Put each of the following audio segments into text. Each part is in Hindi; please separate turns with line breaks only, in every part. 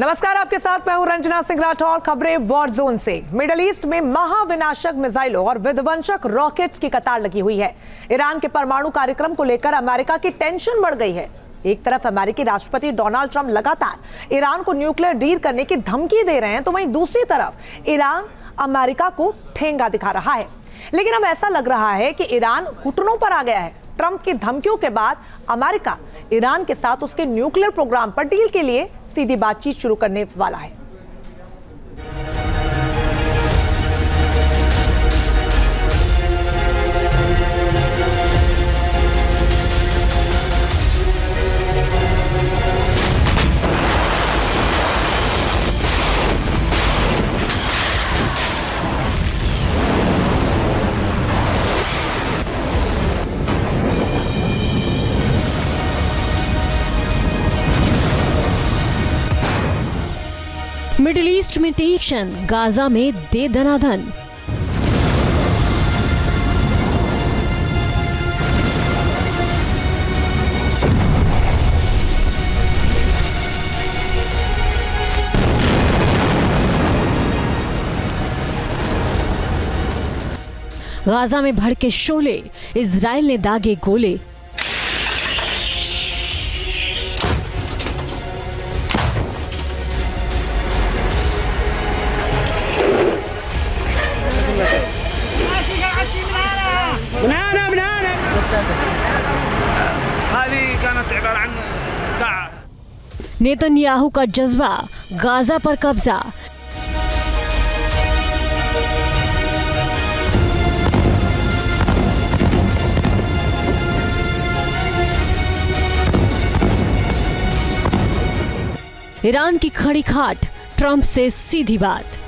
नमस्कार, आपके साथ मैं हूं रंजना सिंह राठौर। खबरें वॉर जोन से। मिडिल ईस्ट में महाविनाशक मिसाइलों और विध्वंसक रॉकेट्स की कतार लगी हुई है। ईरान के परमाणु कार्यक्रम को लेकर अमेरिका की टेंशन बढ़ गई है। एक तरफ अमेरिकी राष्ट्रपति डोनाल्ड ट्रंप लगातार ईरान को न्यूक्लियर डील करने की धमकी दे रहे हैं, तो वहीं दूसरी तरफ ईरान अमेरिका को ठेंगा दिखा रहा है। लेकिन अब ऐसा लग रहा है कि ईरान घुटनों पर आ गया है। ट्रंप की धमकियों के बाद अमेरिका ईरान के साथ उसके न्यूक्लियर प्रोग्राम पर डील के लिए सीधी बातचीत शुरू करने वाला है।
मिडिल ईस्ट में टेंशन, गाजा में दे दनादन। गाजा में भड़के शोले, इजराइल ने दागे गोले। नेतन्याहू का जज्बा, गाजा पर कब्जा। ईरान की खड़ी खाट, ट्रंप से सीधी बात।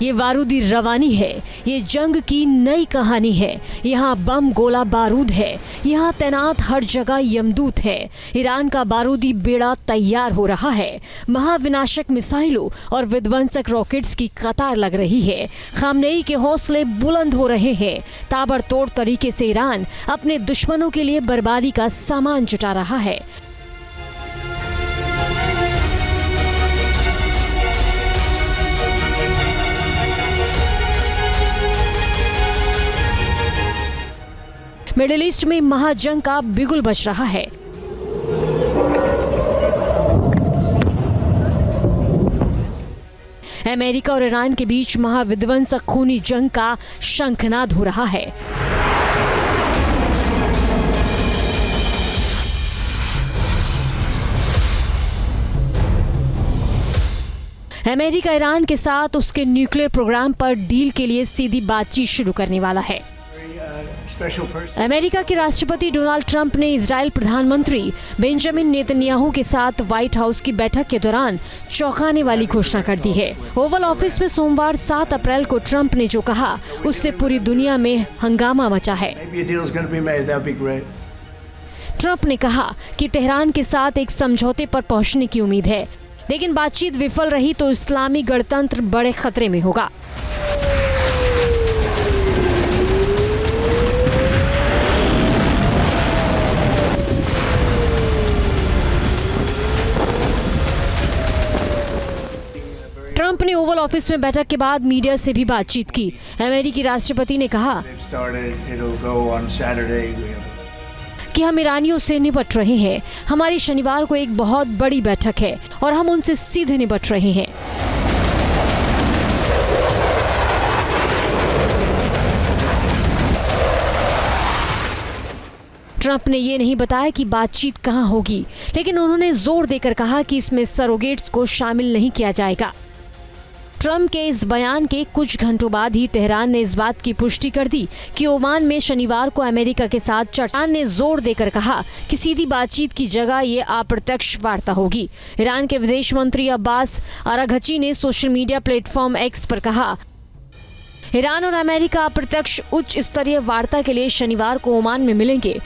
ये बारूदी रवानी है, ये जंग की नई कहानी है। यहाँ बम गोला बारूद है, यहाँ तैनात हर जगह यमदूत है। ईरान का बारूदी बेड़ा तैयार हो रहा है। महाविनाशक मिसाइलों और विध्वंसक रॉकेट्स की कतार लग रही है। खामनेई के हौसले बुलंद हो रहे हैं। ताबड़तोड़ तरीके से ईरान अपने दुश्मनों के लिए बर्बादी का सामान जुटा रहा है। मिडिल ईस्ट में महाजंग का बिगुल बज रहा है। अमेरिका और ईरान के बीच महाविध्वंसक खूनी जंग का शंखनाद हो रहा है। अमेरिका ईरान के साथ उसके न्यूक्लियर प्रोग्राम पर डील के लिए सीधी बातचीत शुरू करने वाला है। अमेरिका के राष्ट्रपति डोनाल्ड ट्रंप ने इजराइल प्रधानमंत्री बेंजामिन नेतन्याहू के साथ व्हाइट हाउस की बैठक के दौरान चौंकाने वाली घोषणा कर दी है। ओवल ऑफिस में सोमवार 7 अप्रैल को ट्रंप ने जो कहा, उससे पूरी दुनिया में हंगामा मचा है। ट्रंप ने कहा कि तेहरान के साथ एक समझौते पर पहुंचने की उम्मीद है, लेकिन बातचीत विफल रही तो इस्लामी गणतंत्र बड़े खतरे में होगा। ट्रंप ने ओवल ऑफिस में बैठक के बाद मीडिया से भी बातचीत की। अमेरिकी राष्ट्रपति ने कहा कि हम ईरानियों से निपट रहे हैं। हमारी शनिवार को एक बहुत बड़ी बैठक है और हम उनसे सीधे निपट रहे हैं। ट्रंप ने ये नहीं बताया कि बातचीत कहां होगी, लेकिन उन्होंने जोर देकर कहा कि इसमें सरोगेट्स को शामिल नहीं किया जाएगा। ट्रंप के इस बयान के कुछ घंटों बाद ही तेहरान ने इस बात की पुष्टि कर दी कि ओमान में शनिवार को अमेरिका के साथ चर्चा ने जोर देकर कहा कि सीधी बातचीत की जगह ये अप्रत्यक्ष वार्ता होगी। ईरान के विदेश मंत्री अब्बास अराघची ने सोशल मीडिया प्लेटफॉर्म एक्स पर कहा, ईरान और अमेरिका अप्रत्यक्ष उच्च स्तरीय वार्ता के लिए शनिवार को ओमान में मिलेंगे।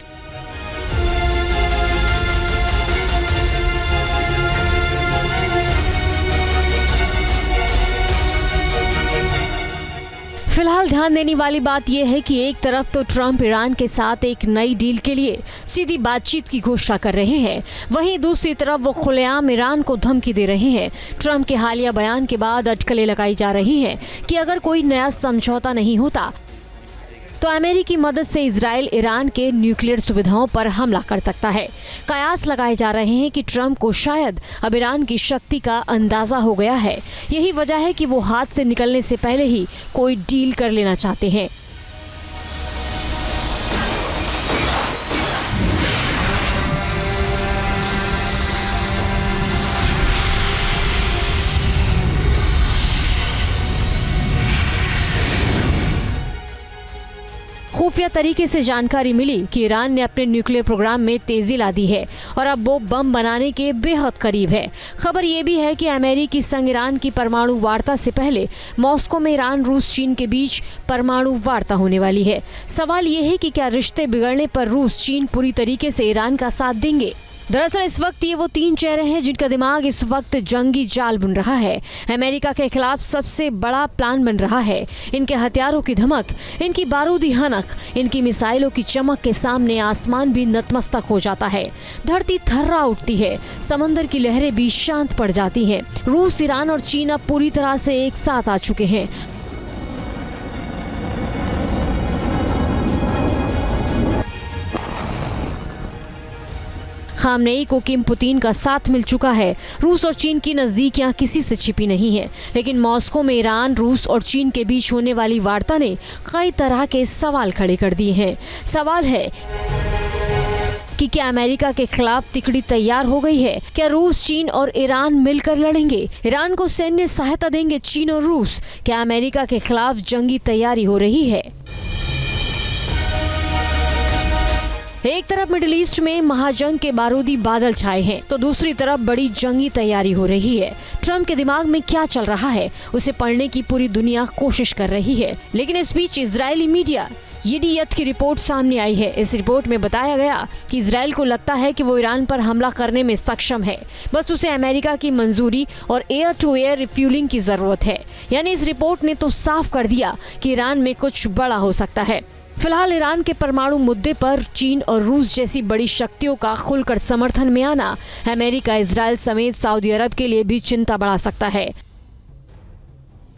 फिलहाल ध्यान देने वाली बात यह है कि एक तरफ तो ट्रंप ईरान के साथ एक नई डील के लिए सीधी बातचीत की घोषणा कर रहे हैं, वहीं दूसरी तरफ वो खुलेआम ईरान को धमकी दे रहे हैं। ट्रंप के हालिया बयान के बाद अटकलें लगाई जा रही हैं कि अगर कोई नया समझौता नहीं होता तो अमेरिकी मदद से इजराइल ईरान के न्यूक्लियर सुविधाओं पर हमला कर सकता है। कयास लगाए जा रहे हैं कि ट्रंप को शायद अब ईरान की शक्ति का अंदाजा हो गया है। यही वजह है कि वो हाथ से निकलने से पहले ही कोई डील कर लेना चाहते हैं। खुफिया तरीके से जानकारी मिली कि ईरान ने अपने न्यूक्लियर प्रोग्राम में तेजी ला दी है और अब वो बम बनाने के बेहद करीब है। खबर ये भी है कि अमेरिकी संग ईरान की परमाणु वार्ता से पहले मॉस्को में ईरान रूस चीन के बीच परमाणु वार्ता होने वाली है। सवाल ये है कि क्या रिश्ते बिगड़ने पर रूस चीन पूरी तरीके से ईरान का साथ देंगे। दरअसल इस वक्त ये वो तीन चेहरे हैं जिनका दिमाग इस वक्त जंगी जाल बुन रहा है। अमेरिका के खिलाफ सबसे बड़ा प्लान बन रहा है। इनके हथियारों की धमक, इनकी बारूदी हनक, इनकी मिसाइलों की चमक के सामने आसमान भी नतमस्तक हो जाता है। धरती थर्रा उठती है, समंदर की लहरें भी शांत पड़ जाती हैं। रूस, ईरान और चीन अब पूरी तरह से एक साथ आ चुके हैं। खामनेई को किम पुतिन का साथ मिल चुका है। रूस और चीन की नजदीकियां किसी से छिपी नहीं है, लेकिन मॉस्को में ईरान, रूस और चीन के बीच होने वाली वार्ता ने कई तरह के सवाल खड़े कर दिए हैं। सवाल है कि क्या अमेरिका के खिलाफ तिकड़ी तैयार हो गई है? क्या रूस, चीन और ईरान मिलकर लड़ेंगे? ईरान को सैन्य सहायता देंगे चीन और रूस? क्या अमेरिका के खिलाफ जंगी तैयारी हो रही है? एक तरफ मिडिल ईस्ट में महाजंग के बारूदी बादल छाए हैं, तो दूसरी तरफ बड़ी जंगी तैयारी हो रही है। ट्रंप के दिमाग में क्या चल रहा है, उसे पढ़ने की पूरी दुनिया कोशिश कर रही है। लेकिन इस बीच इजरायली मीडिया येडियत की रिपोर्ट सामने आई है। इस रिपोर्ट में बताया गया कि इजराइल को लगता है कि वो ईरान पर हमला करने में सक्षम है, बस उसे अमेरिका की मंजूरी और एयर टू एयर रिफ्यूलिंग की जरूरत है। यानी इस रिपोर्ट ने तो साफ कर दिया कि ईरान में कुछ बड़ा हो सकता है। फिलहाल ईरान के परमाणु मुद्दे पर चीन और रूस जैसी बड़ी शक्तियों का खुलकर समर्थन में आना अमेरिका, इजराइल समेत सऊदी अरब के लिए भी चिंता बढ़ा सकता है,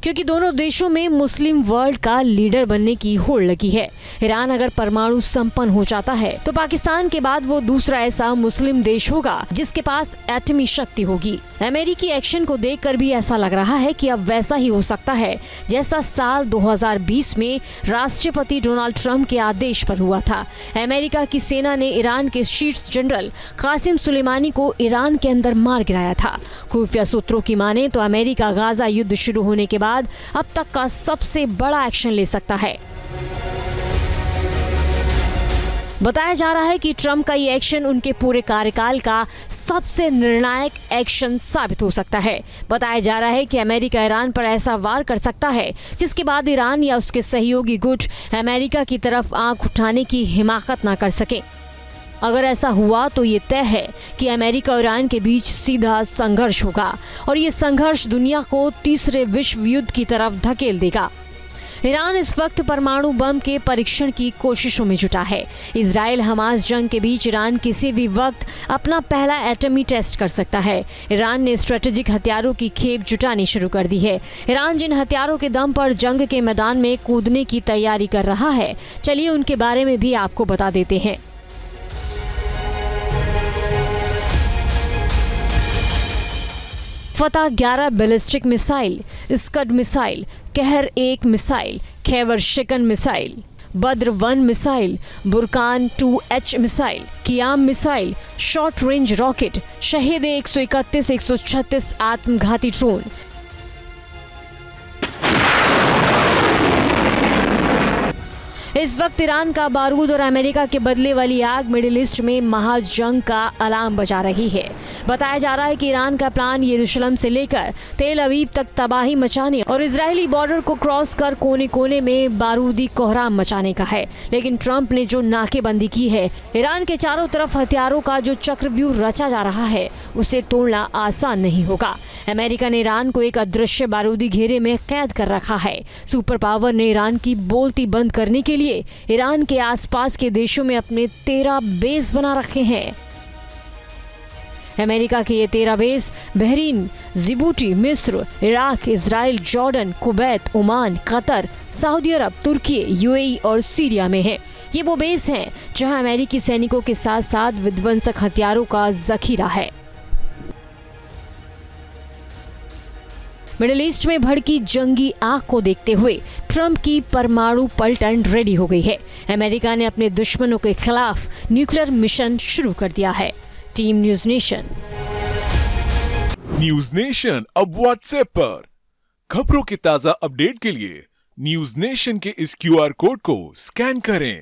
क्योंकि दोनों देशों में मुस्लिम वर्ल्ड का लीडर बनने की होड़ लगी है। ईरान अगर परमाणु संपन्न हो जाता है तो पाकिस्तान के बाद वो दूसरा ऐसा मुस्लिम देश होगा जिसके पास एटमी शक्ति होगी। अमेरिकी एक्शन को देखकर भी ऐसा लग रहा है कि अब वैसा ही हो सकता है जैसा साल 2020 में राष्ट्रपति डोनाल्ड ट्रंप के आदेश पर हुआ था। अमेरिका की सेना ने ईरान के शीर्ष जनरल कासिम सुलेमानी को ईरान के अंदर मार गिराया था। खुफिया सूत्रों की माने तो अमेरिका गाजा युद्ध शुरू होने के बाद अब तक का सबसे बड़ा एक्शन ले सकता है। बताया जा रहा है कि ट्रंप का ये एक्शन उनके पूरे कार्यकाल का सबसे निर्णायक एक्शन साबित हो सकता है। बताया जा रहा है कि अमेरिका ईरान पर ऐसा वार कर सकता है जिसके बाद ईरान या उसके सहयोगी गुट अमेरिका की तरफ आंख उठाने की हिमाकत न कर सके। अगर ऐसा हुआ तो ये तय है कि अमेरिका और ईरान के बीच सीधा संघर्ष होगा और ये संघर्ष दुनिया को तीसरे विश्व युद्ध की तरफ धकेल देगा। ईरान इस वक्त परमाणु बम के परीक्षण की कोशिशों में जुटा है। इजराइल हमास जंग के बीच ईरान किसी भी वक्त अपना पहला एटमी टेस्ट कर सकता है। ईरान ने स्ट्रेटेजिक हथियारों की खेप जुटानी शुरू कर दी है। ईरान जिन हथियारों के दम पर जंग के मैदान में कूदने की तैयारी कर रहा है, चलिए उनके बारे में भी आपको बता देते हैं। फतह 11 बैलिस्टिक मिसाइल, स्कड मिसाइल, कहर 1 missile, Kheibar Shekan missile, Badr 1 missile, Burkan 2H missile, Qiam missile, short range rocket, Shahed 131-136 आत्मघाती ड्रोन। इस वक्त ईरान का बारूद और अमेरिका के बदले वाली आग मिडिल ईस्ट में महाजंग का अलार्म बजा रही है। बताया जा रहा है कि ईरान का प्लान यरूशलेम से लेकर तेल अवीव तक तबाही मचाने और इजरायली बॉर्डर को क्रॉस कर कोने कोने में बारूदी कोहराम मचाने का है। लेकिन ट्रंप ने जो नाकेबंदी की है, ईरान के चारों तरफ हथियारों का जो चक्रव्यूह रचा जा रहा है, उसे तोड़ना आसान नहीं होगा। अमेरिका ने ईरान को एक अदृश्य बारूदी घेरे में कैद कर रखा है। सुपर पावर ने ईरान की बोलती बंद करने के लिए ईरान के आसपास के देशों में अपने 13 बेस बना रखे हैं। अमेरिका के ये 13 बेस बहरीन, जिबूटी, मिस्र, Iraq, Israel, Jordan, Kuwait, Oman, Qatar, Saudi Arab, तुर्की, यूएई और सीरिया में हैं। ये वो बेस हैं जहां अमेरिकी सैनिकों के साथ साथ विध्वंसक हथियारों का जखीरा है। मिडिल ईस्ट में भड़की जंगी आग को देखते हुए ट्रंप की परमाणु पलटन रेडी हो गई है। अमेरिका ने अपने दुश्मनों के खिलाफ न्यूक्लियर मिशन शुरू कर दिया है। Team news nation.
News nation अब व्हाट्सएप पर खबरों की ताजा अपडेट के लिए न्यूज नेशन के इस QR कोड को स्कैन करें।